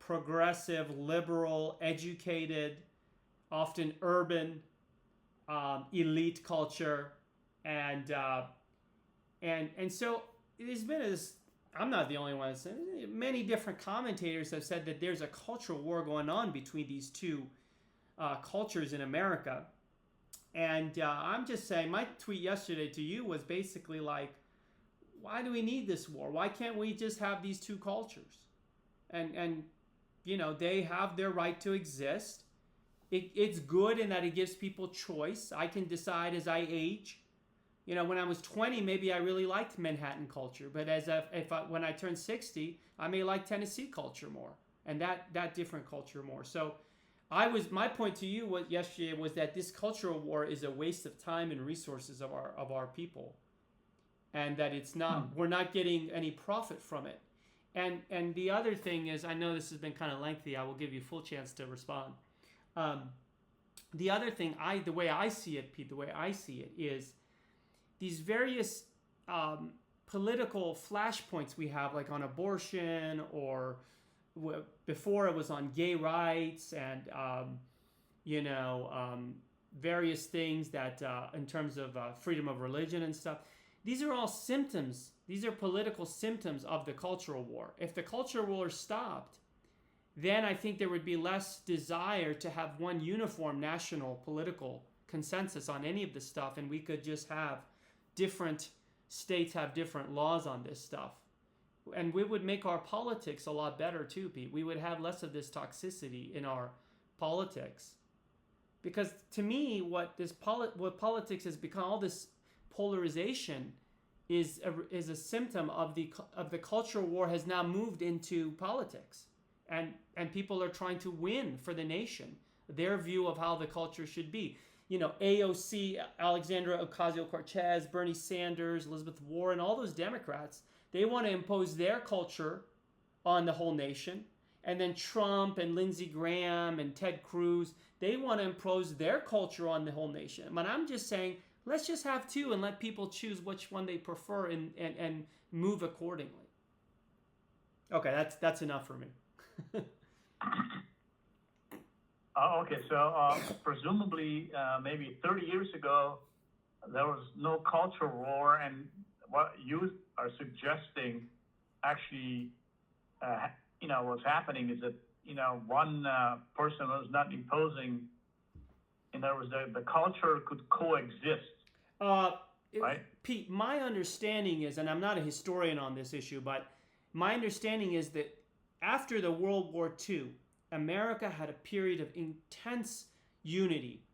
progressive, liberal, educated, often urban, elite culture, and so there's been this. I'm not the only one. Many different commentators have said that there's a cultural war going on between these two cultures in America. And I'm just saying, my tweet yesterday to you was basically like, why do we need this war? Why can't we just have these two cultures? And they have their right to exist. It's good in that it gives people choice. I can decide as I age. When I was 20, maybe I really liked Manhattan culture, but when I turn 60, I may like Tennessee culture more, and that different culture more. So, my point to you yesterday was that this cultural war is a waste of time and resources of our people, and that it's not we're not getting any profit from it. And the other thing is, I know this has been kind of lengthy. I will give you full chance to respond. The other thing, the way I see it, Pete, the way I see it is these various political flashpoints we have, like on abortion, or before it was on gay rights, and various things that in terms of freedom of religion and stuff. These are all symptoms. These are political symptoms of the cultural war. If the cultural war stopped, then I think there would be less desire to have one uniform national political consensus on any of this stuff, and we could just have different states have different laws on this stuff. And we would make our politics a lot better too, Pete. We would have less of this toxicity in our politics. Because to me, what politics has become, all this polarization, is a symptom of the cultural war has now moved into politics. And people are trying to win for the nation, their view of how the culture should be. AOC, Alexandra Ocasio-Cortez, Bernie Sanders, Elizabeth Warren, all those Democrats, they want to impose their culture on the whole nation. And then Trump and Lindsey Graham and Ted Cruz, they want to impose their culture on the whole nation. But I'm just saying, let's just have two and let people choose which one they prefer and move accordingly. Okay, that's enough for me. Okay, so presumably maybe 30 years ago, there was no cultural war, and what you are suggesting actually, what's happening is that, one person was not imposing, in other words, the culture could coexist, right? Pete, my understanding is, and I'm not a historian on this issue, but my understanding is that after the World War II, America had a period of intense unity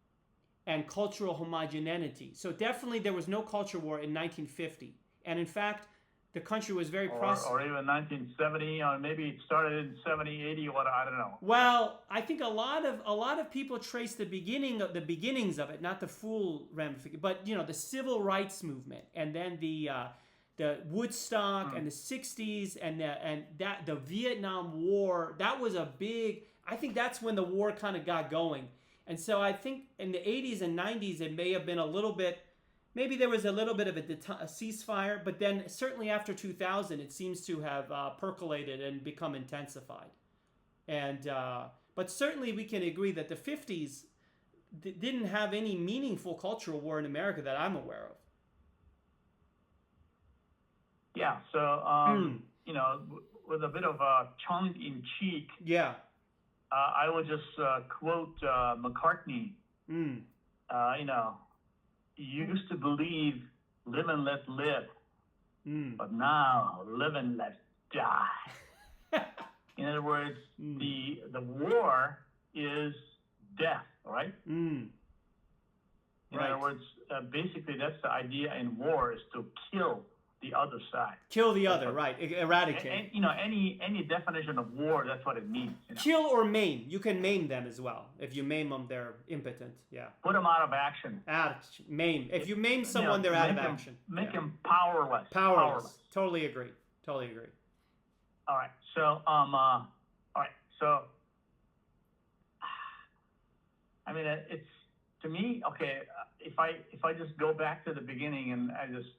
and cultural homogeneity. So definitely there was no culture war in 1950. And in fact, the country was very prosperous. Or even 1970, or maybe it started in 70, 80, what, I don't know. Well, I think a lot of people trace the beginnings of it, not the full ramification, but the civil rights movement, and then the Woodstock and the 60s, and the Vietnam War. That was a big, I think that's when the war kind of got going. And so I think in the 80s and 90s, it may have been a little bit, maybe there was a little bit of a ceasefire, but then certainly after 2000, it seems to have percolated and become intensified. And but certainly we can agree that the 50s didn't have any meaningful cultural war in America that I'm aware of. Yeah, so, with a bit of a tongue in cheek, yeah, I will just quote McCartney. You used to believe live and let live, but now live and let die. In other words, the war is death, right? In other words, basically that's the idea in war, is to kill the other side. Kill the other, right? Eradicate. And any definition of war, that's what it means. Kill or maim. You can maim them as well. If you maim them, they're impotent. Yeah. Put them out of action. Maim. If you maim someone, they're out of action. Make them powerless. Powerless. Totally agree. All right. So, So, I mean, it's, to me, okay. If I just go back to the beginning and I just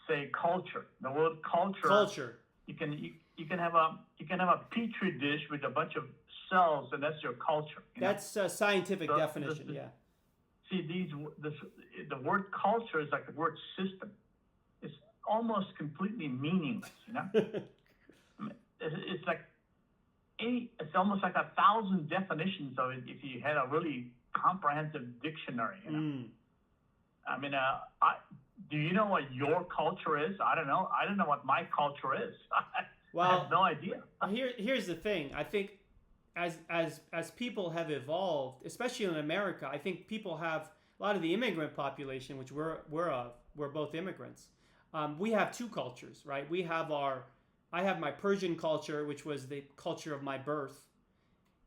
say culture, the word culture. Culture. you can have a petri dish with a bunch of cells, and that's your culture. That's a scientific So definition. Yeah. see the word culture is like the word system. It's almost completely meaningless. I mean, it's like it's almost like 1,000 definitions of it if you had a really comprehensive dictionary. I mean, do you know what your culture is? I don't know. I don't know what my culture is. Well, I have no idea. Here's the thing. I think as people have evolved, especially in America, I think people have a lot of the immigrant population, which we're both immigrants. We have two cultures, right? I have my Persian culture, which was the culture of my birth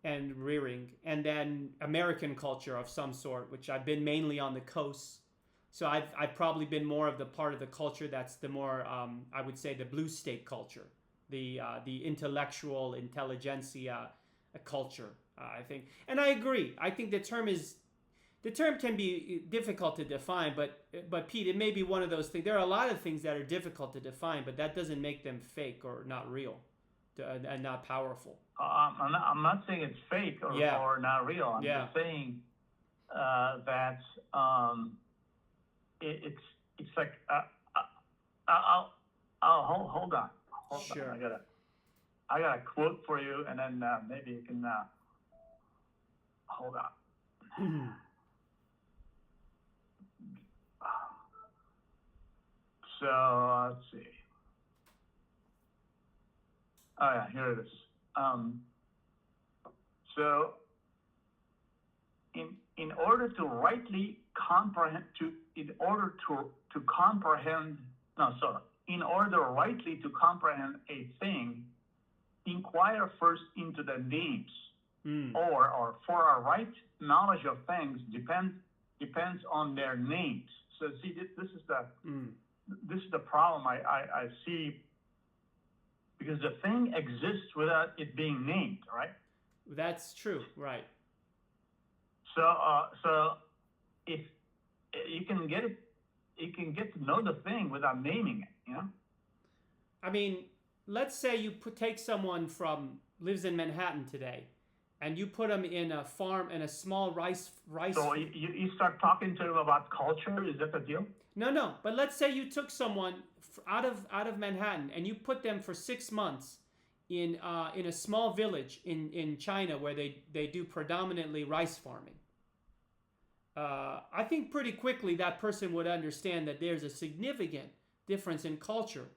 and rearing, and then American culture of some sort, which I've been mainly on the coast. So I've probably been more of the part of the culture that's the more I would say the blue state culture, the intellectual intelligentsia culture. I think, and I agree. I think the term can be difficult to define, but Pete, it may be one of those things. There are a lot of things that are difficult to define, but that doesn't make them fake or not real, and not powerful. I'm not saying it's fake or not real. I'm just saying that it's like hold on. Sure. I got a quote for you, and then maybe you can hold on. So let's see. Oh yeah, here it is. So in order to rightly comprehend in order rightly to comprehend a thing, inquire first into the names, or for a right knowledge of things depends on their names. So see, this is the problem I see, because the thing exists without it being named, right? That's true, right? So if you can get to know the thing without naming it, I mean, let's say you take someone lives in Manhattan today, and you put them in a farm in a small rice. So you start talking to them about culture. Is that the deal? No. But let's say you took someone out of Manhattan and you put them for 6 months in a small village in China where they do predominantly rice farming. I think pretty quickly that person would understand that there's a significant difference in culture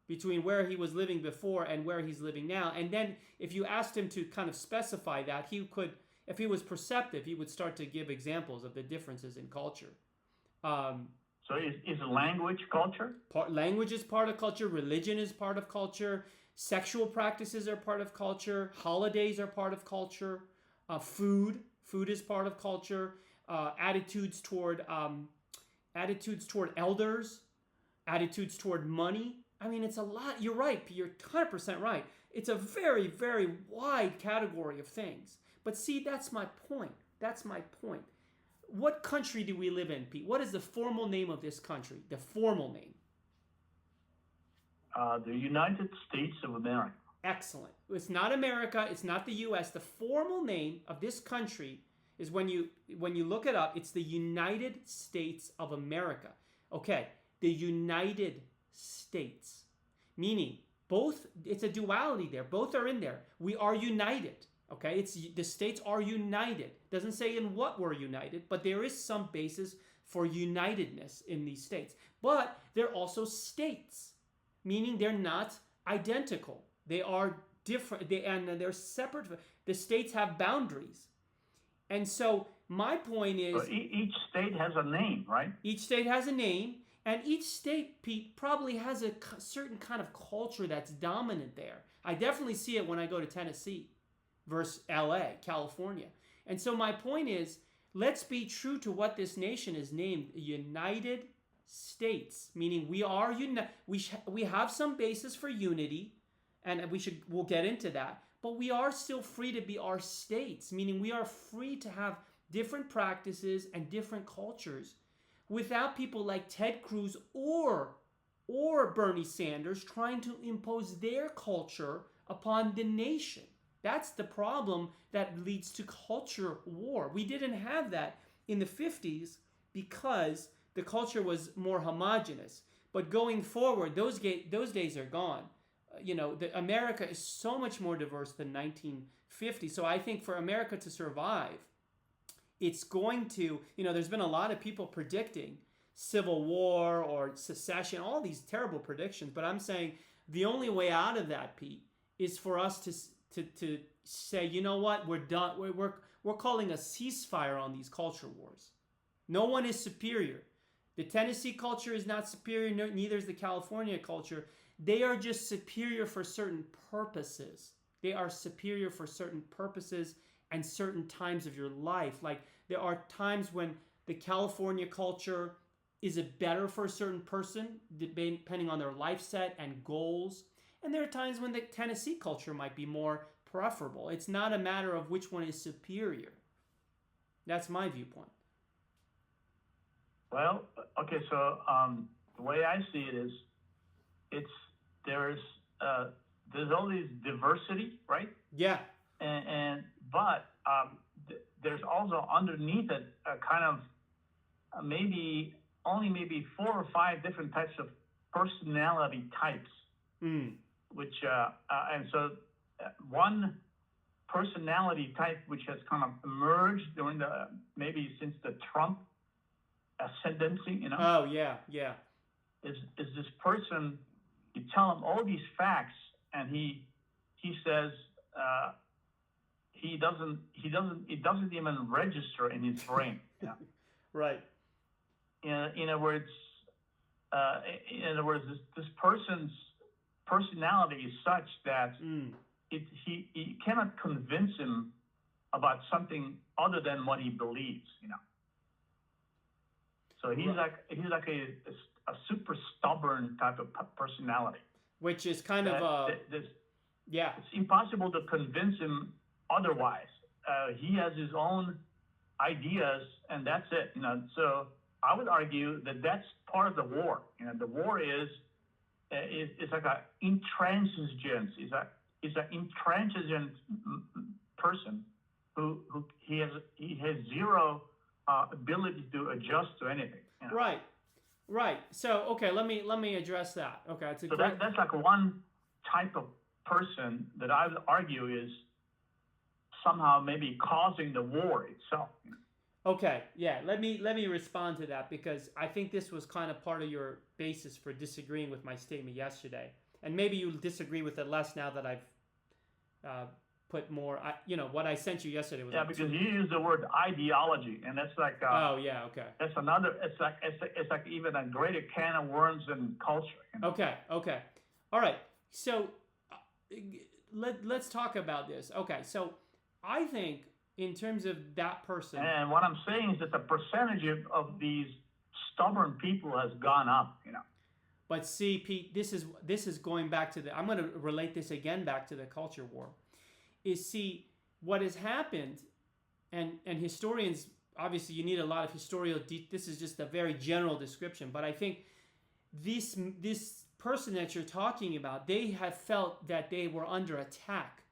between where he was living before and where he's living now. And then if you asked him to kind of specify that, he could, if he was perceptive, he would start to give examples of the differences in culture. So is language culture? Language is part of culture. Religion is part of culture. Sexual practices are part of culture. Holidays are part of culture. Food is part of culture. Attitudes toward elders, attitudes toward money. I mean, it's a lot. You're right. You're 100% right. It's a very, very wide category of things. But see, that's my point. What country do we live in, Pete? What is the formal name of this country? The formal name. The United States of America. Excellent. It's not America. It's not the U.S. The formal name of this country is, when you look it up, it's the United States of America. Okay, the United States, meaning both. It's a duality there. Both are in there. We are united. Okay, the states are united. Doesn't say in what we're united, but there is some basis for unitedness in these states. But they're also states, meaning they're not identical. They are different. And they're separate. The states have boundaries. And so my point is, so each state has a name, right? Each state has a name, and each state, Pete, probably has a certain kind of culture that's dominant there. I definitely see it when I go to Tennessee versus LA, California. And so my point is, let's be true to what this nation is named: United States, meaning we are we have some basis for unity, and we'll get into that. But we are still free to be our states, meaning we are free to have different practices and different cultures without people like Ted Cruz or or Bernie Sanders trying to impose their culture upon the nation. That's the problem that leads to culture war. We didn't have that in the 50s because the culture was more homogenous. But going forward, those days are gone. America is so much more diverse than 1950. So I think for America to survive, it's going to, there's been a lot of people predicting civil war or secession, all these terrible predictions. But I'm saying the only way out of that, Pete, is for us to say, you know what, we're done. We're calling a ceasefire on these culture wars. No one is superior. The Tennessee culture is not superior, neither is the California culture. They are just superior for certain purposes. They are superior for certain purposes and certain times of your life. Like there are times when the California culture is better for a certain person, depending on their life set and goals. And there are times when the Tennessee culture might be more preferable. It's not a matter of which one is superior. That's my viewpoint. Well, okay, so the way I see it is, there's all this diversity, right? Yeah. But there's also underneath it a kind of maybe 4 or 5 different types of personality types, which and so one personality type which has kind of emerged during maybe since the Trump ascendancy, Oh yeah. Is this person? You tell him all these facts, and he says it doesn't even register in his brain. Right. In other words, this person's personality is such that he cannot convince him about something other than what he believes. So he's like a super stubborn type of personality, which is kind of yeah. It's impossible to convince him otherwise. He has his own ideas, and that's it. So I would argue that that's part of the war. The war is like an intransigence. Is an intransigent person who he has zero ability to adjust to anything. Right. So okay, let me address that. Okay, that's like one type of person that I would argue is somehow maybe causing the war itself. Okay, yeah. Let me respond to that, because I think this was kind of part of your basis for disagreeing with my statement yesterday, and maybe you'll disagree with it less now that I've put more. What I sent you yesterday was because you use the word ideology, and that's like oh yeah, okay. That's another. It's like even a greater can of worms in culture. Okay, all right. So let's talk about this. Okay, so I think in terms of that person, and what I'm saying is that the percentage of these stubborn people has gone up. But see, Pete, this is going back to I'm going to relate this again back to the culture war. Is see what has happened, and historians, obviously you need a lot of historical. This is just a very general description, but I think this person that you're talking about, they have felt that they were under attack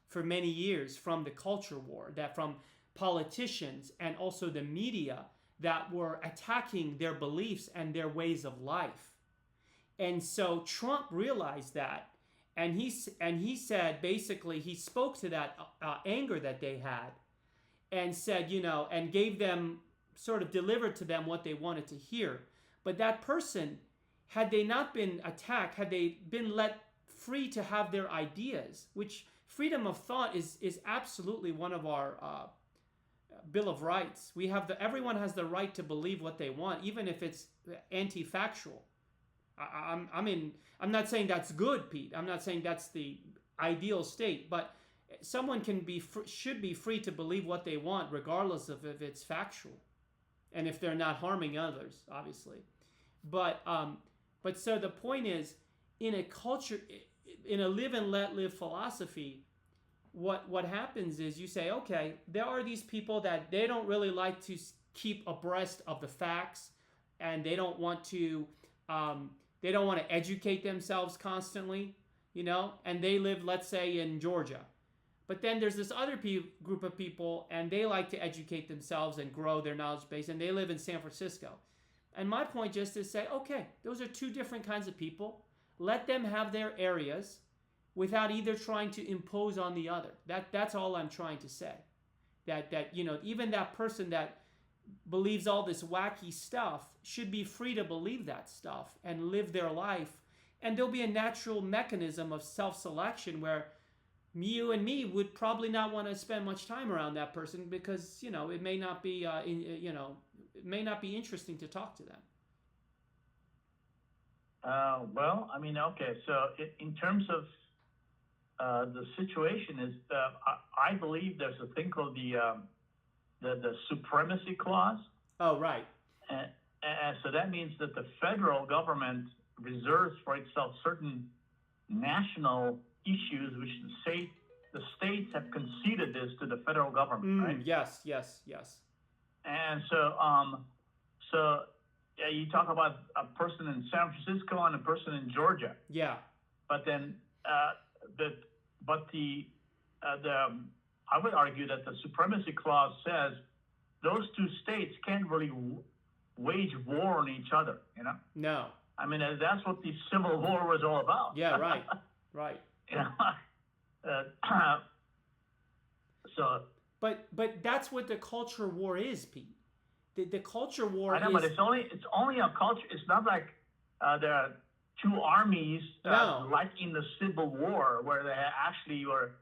for many years from the culture war, that from politicians and also the media that were attacking their beliefs and their ways of life. And so Trump realized that, and he said, basically, he spoke to that anger that they had, and said, and gave them, sort of delivered to them what they wanted to hear. But that person, had they not been attacked, had they been let free to have their ideas, which freedom of thought is absolutely one of our Bill of Rights. Everyone has the right to believe what they want, even if it's anti-factual. I'm not saying that's good, Pete. I'm not saying that's the ideal state, but someone should be free to believe what they want, regardless of if it's factual, and if they're not harming others, obviously. But so the point is, in a culture, in a live and let live philosophy, what happens is you say, okay, there are these people that they don't really like to keep abreast of the facts, and they don't want to They don't want to educate themselves constantly, and they live, let's say, in Georgia. But then there's this other group of people, and they like to educate themselves and grow their knowledge base, and they live in San Francisco. And my point just is say, okay, those are two different kinds of people. Let them have their areas without either trying to impose on the other. That's all I'm trying to say. That even that person that believes all this wacky stuff should be free to believe that stuff and live their life. And there'll be a natural mechanism of self-selection where you and me would probably not want to spend much time around that person because, it may not be, it may not be interesting to talk to them. Well, I mean, okay. So in terms of the situation is, I believe there's a thing called the supremacy clause. Oh, right. And so that means that the federal government reserves for itself certain national issues, which the states have conceded this to the federal government, right? Yes. And so, yeah, you talk about a person in San Francisco and a person in Georgia. Yeah. But then, I would argue that the supremacy clause says those two states can't really wage war on each other, No. I mean, that's what the Civil War was all about. Yeah, right. Right. So. But that's what the culture war is, Pete. The culture war. I know, but it's only a culture. It's not like there are two armies like in the Civil War where they actually were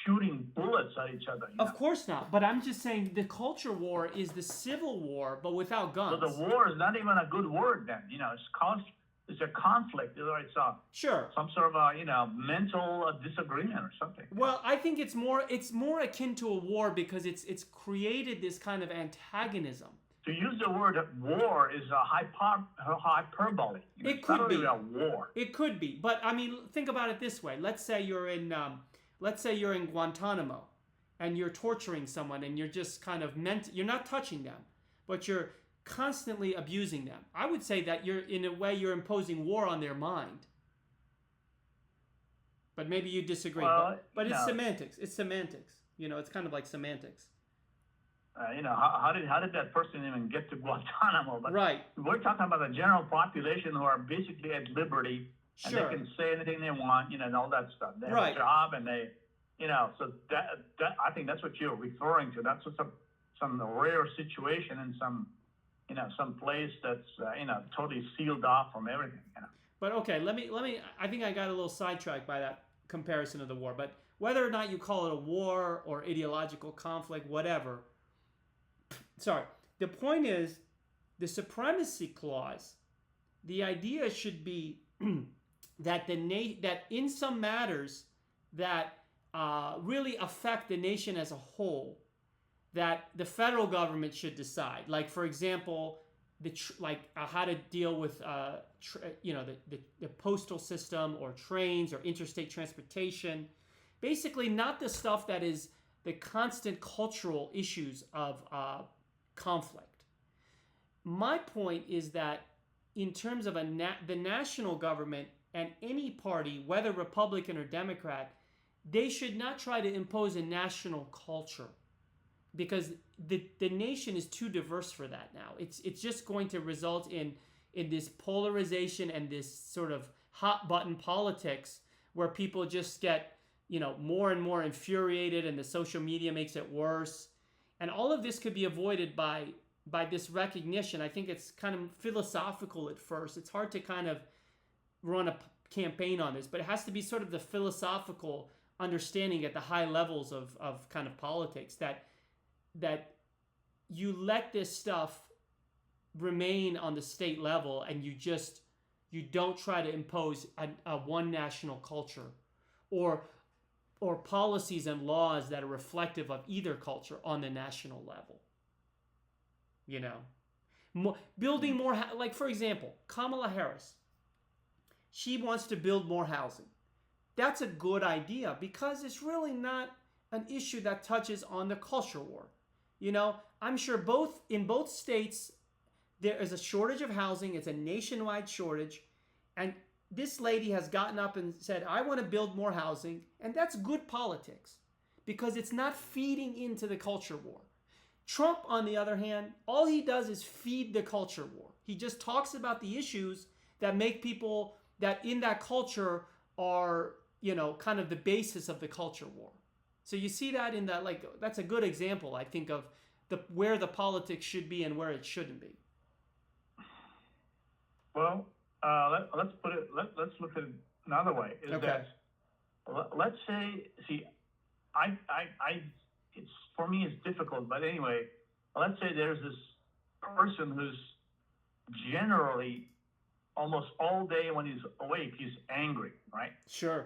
shooting bullets at each other. Of course not. But I'm just saying the culture war is the Civil War, but without guns. So the war is not even a good word then. It's a conflict. It's some sort of mental disagreement or something. Well, I think it's more akin to a war because it's created this kind of antagonism. To use the word war is a hyperbole. It could be a war. It could be, but I mean, think about it this way. Let's say you're in Guantanamo, and you're torturing someone, and you're just kind of you're not touching them, but you're constantly abusing them. I would say that you're imposing war on their mind. But maybe you disagree. Well, but it's semantics. It's semantics. It's kind of like semantics. How did that person even get to Guantanamo? But right. We're talking about the general population who are basically at liberty, and they can say anything they want, and all that stuff. They have a job, and they, so that I think that's what you're referring to. That's some rare situation in some place that's totally sealed off from everything. But okay, let me. I think I got a little sidetracked by that comparison of the war. But whether or not you call it a war or ideological conflict, whatever. Sorry. The point is, the supremacy clause. The idea should be that that in some matters that really affect the nation as a whole, that the federal government should decide. Like, for example, how to deal with the postal system or trains or interstate transportation. Basically, not the stuff that is the constant cultural issues of conflict. My point is that in terms of the national government and any party, whether Republican or Democrat, they should not try to impose a national culture, because the nation is too diverse for that now. It's just going to result in this polarization and this sort of hot button politics where people just get more and more infuriated, and the social media makes it worse. And all of this could be avoided by this recognition. I think it's kind of philosophical at first. It's hard to kind of run a campaign on this, but it has to be sort of the philosophical understanding at the high levels of kind of politics that you let this stuff remain on the state level, and you don't try to impose a one national culture or policies and laws that are reflective of either culture on the national level. Building more, like for example, Kamala Harris, she wants to build more housing. That's a good idea because it's really not an issue that touches on the culture war. I'm sure in both states, there is a shortage of housing. It's a nationwide shortage. And this lady has gotten up and said, I want to build more housing. And that's good politics because it's not feeding into the culture war. Trump, on the other hand, all he does is feed the culture war. He just talks about the issues that make people that in that culture are, kind of the basis of the culture war. So you see that in that, like, that's a good example, I think, of where the politics should be and where it shouldn't be. Well, let's put it. Let's look at it another way. Is Okay. that let's say, see, it's for me it's difficult, but anyway, let's say there's this person who's generally almost all day when he's awake, he's angry, right? Sure.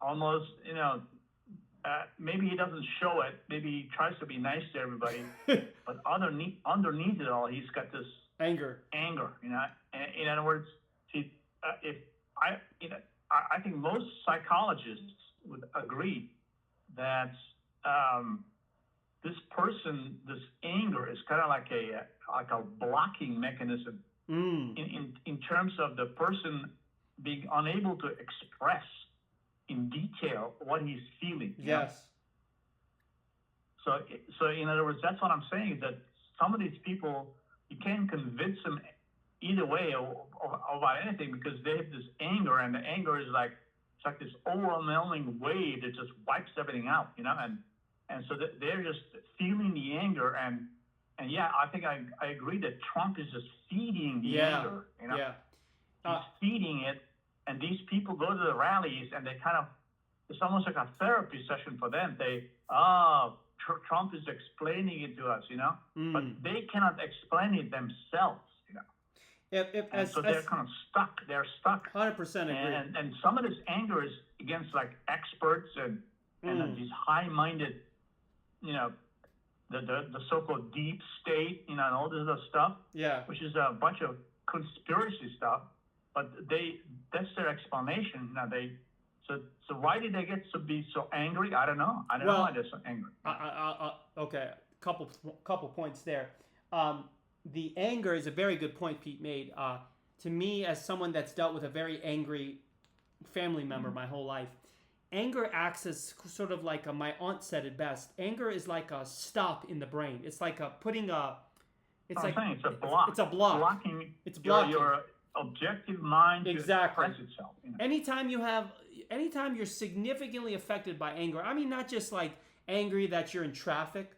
Almost, maybe he doesn't show it. Maybe he tries to be nice to everybody, but underneath it all, he's got this Anger. In other words, see, I think most psychologists would agree that this anger is kind of like a blocking mechanism in terms of the person being unable to express in detail what he's feeling. Yes. So in other words, that's what I'm saying, is that some of these people, you can't convince them either way about anything because they have this anger, and the anger is like, it's like this overwhelming wave that just wipes everything out, and so they're just feeling the anger, and yeah, I think I agree that Trump is just feeding the anger, he's feeding it, and these people go to the rallies and they kind of, it's almost like a therapy session for them. Trump is explaining it to us, but they cannot explain it themselves, so they're kind of stuck. They're stuck. 100% agree. And some of this anger is against like experts and these high-minded, the so-called deep state, and all this other stuff. Yeah. Which is a bunch of conspiracy stuff. But that's their explanation. So why did they get to be so angry? I don't know. I don't know why they're so angry. Okay, couple points there. The anger is a very good point Pete made. To me, as someone that's dealt with a very angry family member my whole life, anger acts as sort of like my aunt said it best. Anger is like a stop in the brain. It's like putting a. It's like it's a block. It's a block. Blocking. It's blocking your objective mind to express itself. Anytime you're significantly affected by anger, I mean, not just like angry that you're in traffic,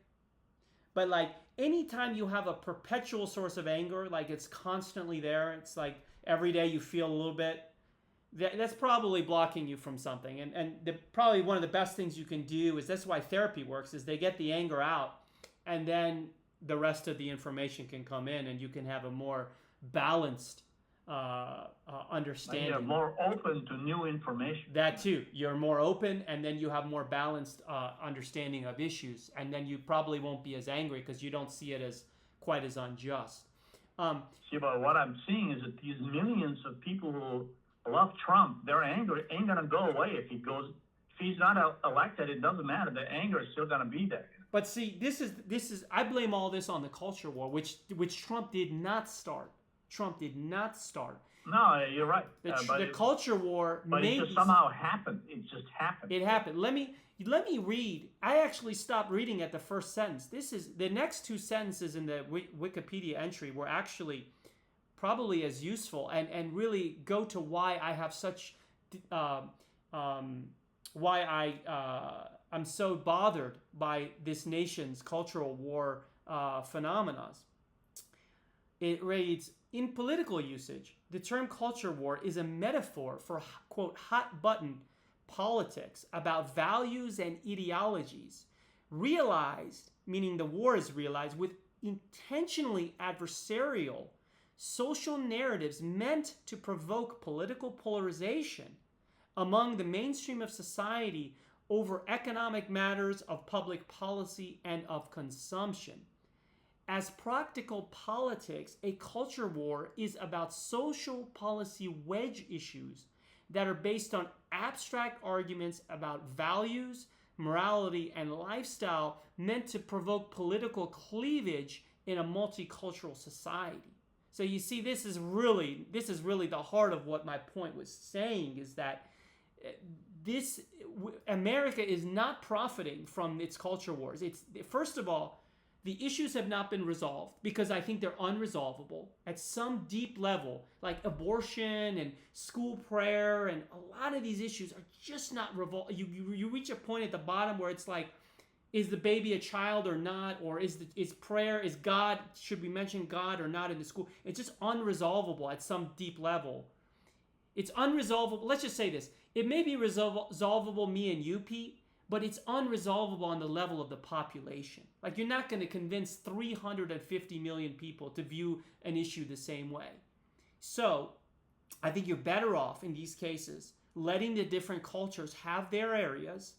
but like anytime you have a perpetual source of anger, like it's constantly there, it's like every day you feel a little bit, that's probably blocking you from something. And probably one of the best things you can do is, that's why therapy works, is they get the anger out, and then the rest of the information can come in, and you can have a more balanced understanding. You're more open to new information. That too. You're more open, and then you have more balanced understanding of issues, and then you probably won't be as angry because you don't see it as quite as unjust. See, but what I'm seeing is that these millions of people who love Trump, their anger ain't gonna go away if he's not elected. It doesn't matter. The anger is still gonna be there. But see, this is I blame all this on the culture war, which Trump did not start. Trump did not start. No, you're right. The culture war, but it just somehow happened. It just happened. It happened. Let me read. I actually stopped reading at the first sentence. This is the next two sentences in the Wikipedia entry were actually probably as useful and really go to why I have such why I'm so bothered by this nation's cultural war phenomena. It reads, in political usage, the term culture war is a metaphor for, quote, hot-button politics about values and ideologies realized, meaning the war is realized, with intentionally adversarial social narratives meant to provoke political polarization among the mainstream of society over economic matters of public policy and of consumption. As practical politics, a culture war is about social policy wedge issues that are based on abstract arguments about values, morality, and lifestyle meant to provoke political cleavage in a multicultural society. So you see, this is really the heart of what my point was saying, is that this America is not profiting from its culture wars. It's, first of all, the issues have not been resolved because I think they're unresolvable at some deep level, like abortion and school prayer, and a lot of these issues are just not you reach a point at the bottom where it's like, is the baby a child or not, or is prayer, is God, should we mention God or not in the school? It's just unresolvable at some deep level. It's unresolvable. Let's just say this: it may be resolvable, me and you, Pete, but it's unresolvable on the level of the population. Like, you're not going to convince 350 million people to view an issue the same way. So I think you're better off in these cases letting the different cultures have their areas,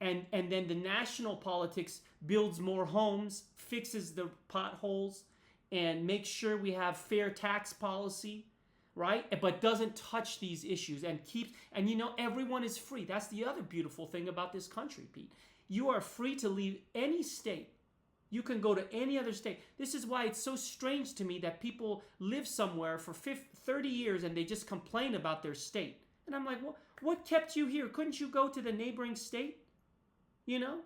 and then the national politics builds more homes, fixes the potholes, and makes sure we have fair tax policy, right? But doesn't touch these issues, and everyone is free. That's the other beautiful thing about this country, Pete. You are free to leave any state. You can go to any other state. This is why it's so strange to me that people live somewhere for 30 years and they just complain about their state. And I'm like, well, what kept you here? Couldn't you go to the neighboring state? Well,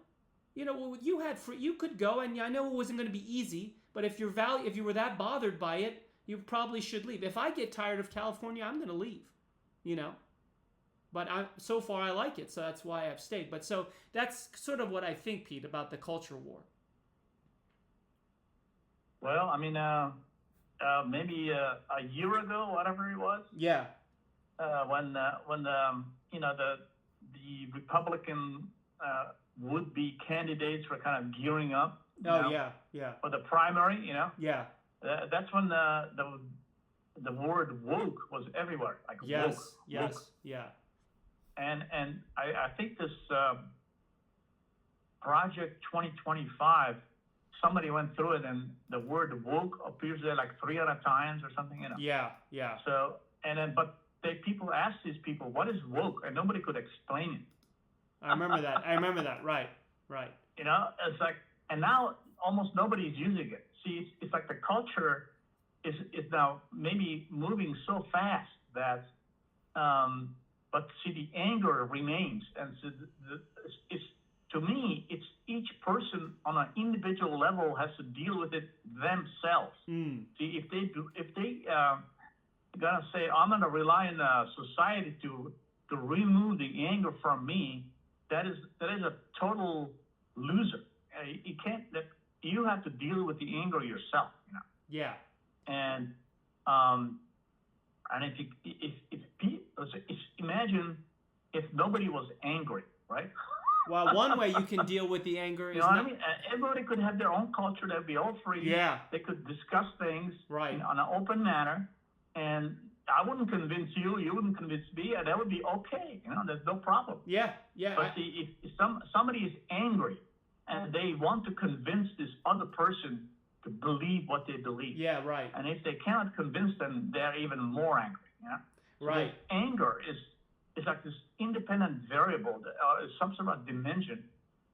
you could go, and I know it wasn't going to be easy, but if you were that bothered by it, you probably should leave. If I get tired of California, I'm going to leave, But so far I like it, so that's why I've stayed. But so that's sort of what I think, Pete, about the culture war. Well, I mean, maybe a year ago, whatever it was. Yeah. When the Republican would-be candidates were kind of gearing up. Yeah. For the primary, Yeah. That's when the word woke was everywhere. Like yes, woke, yes, woke. Yeah. And I think this Project 2025, somebody went through it, and the word woke appears there like 300 times or something. Yeah. So but people asked these people, what is woke, and nobody could explain it. I remember that. Right. It's like, and now almost nobody's using it. See, it's like the culture is now maybe moving so fast that, but see, the anger remains, and so it's to me, it's each person on an individual level has to deal with it themselves. See, if they gonna say, I'm gonna rely on society to remove the anger from me, that is a total loser. You can't. You have to deal with the anger yourself. Yeah. And if imagine if nobody was angry, right? Well, one way you can deal with the anger is I mean? Everybody could have their own culture. They'd be all free. Yeah. They could discuss things right on an open manner, and I wouldn't convince you. You wouldn't convince me, and that would be okay. There's no problem. Yeah. But see, if somebody is angry and they want to convince this other person to believe what they believe. Yeah, right. And if they cannot convince them, they're even more angry. So right. Anger is like this independent variable, some sort of dimension,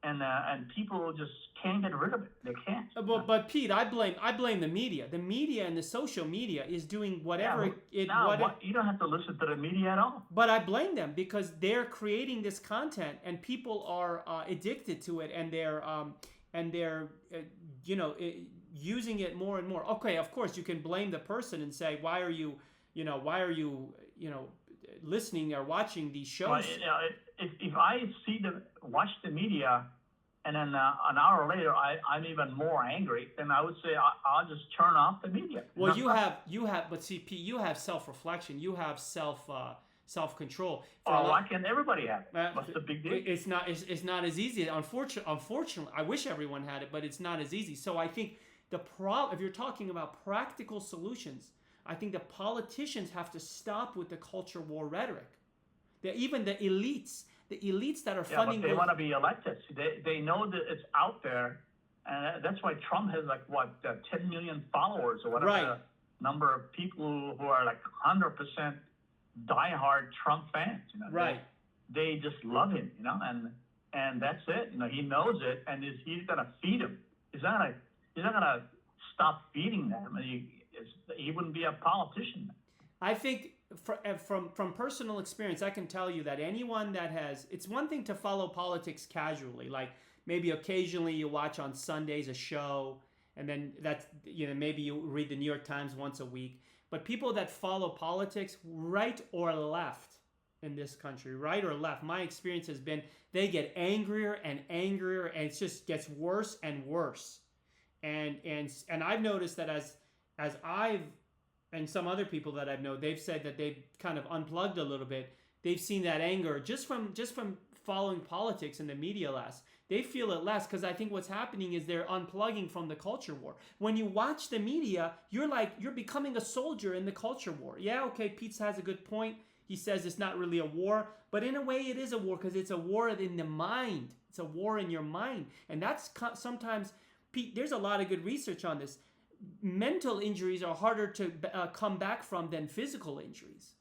and people just can't get rid of it. They can't. But Pete, I blame the media. The media and the social media is doing whatever you don't have to listen to the media at all. But I blame them because they're creating this content, and people are addicted to it, and they're using it more and more. Okay, of course you can blame the person and say, why are you listening or watching these shows? Well, if I watch the media, and then an hour later I'm even more angry, then I would say I'll just turn off the media. Well, but see, Pete, you have self-reflection, you have self-control. Why can't everybody have it? What's the big deal? It's not as easy. Unfortunately, I wish everyone had it, but it's not as easy. So I think if you're talking about practical solutions, I think the politicians have to stop with the culture war rhetoric. Even the elites that are funding. But they want to be elected. They know that it's out there, and that's why Trump has 10 million followers or whatever. Right. Number of people who are 100% diehard Trump fans. Right. They just love him. And that's it. He knows it, and he's gonna feed them. He's not gonna stop feeding them. he wouldn't be a politician. I think from personal experience, I can tell you that anyone that has, it's one thing to follow politics casually, like maybe occasionally you watch on Sundays a show, and then that's, maybe you read the New York Times once a week. But people that follow politics, right or left in this country, right or left, my experience has been they get angrier and angrier, and it just gets worse and worse. And I've noticed that as I've and some other people that I've known, they've said that they've kind of unplugged a little bit. They've seen that anger just from following politics and the media less. They feel it less because I think what's happening is they're unplugging from the culture war. When you watch the media, you're becoming a soldier in the culture war. Yeah, okay, Pete has a good point. He says it's not really a war, but in a way it is a war because it's a war in the mind. It's a war in your mind. And that's sometimes, Pete, there's a lot of good research on this. Mental injuries are harder to come back from than physical injuries.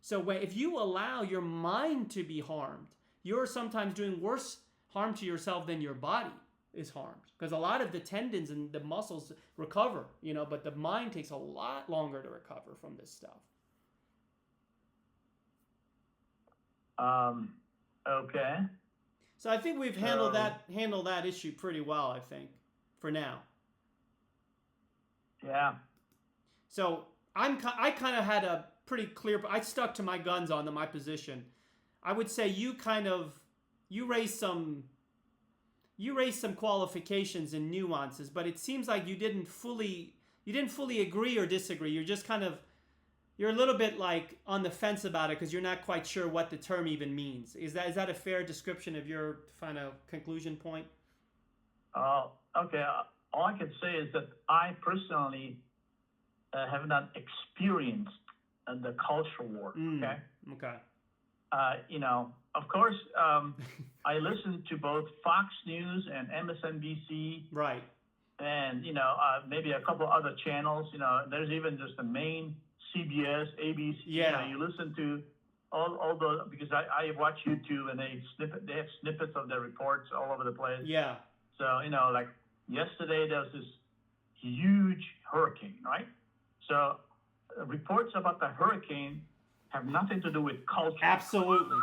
So if you allow your mind to be harmed, you're sometimes doing worse harm to yourself than your body is harmed. Because a lot of the tendons and the muscles recover, but the mind takes a lot longer to recover from this stuff. Okay. So I think we've handled that issue pretty well, I think, for now. Yeah. So I kind of had a pretty clear. I stuck to my guns on my position. I would say you raised some qualifications and nuances, but it seems like you didn't fully agree or disagree. You're a little bit like on the fence about it because you're not quite sure what the term even means. Is that a fair description of your final conclusion point? Okay. All I can say is that I personally have not experienced the culture war. Okay. Okay. Of course, I listen to both Fox News and MSNBC. Right. And maybe a couple other channels. There's even just the main CBS, ABC. Yeah. You listen to all those because I watch YouTube and they have snippets of their reports all over the place. Yeah. So like yesterday there was this huge hurricane, right? So reports about the hurricane have nothing to do with culture. Absolutely.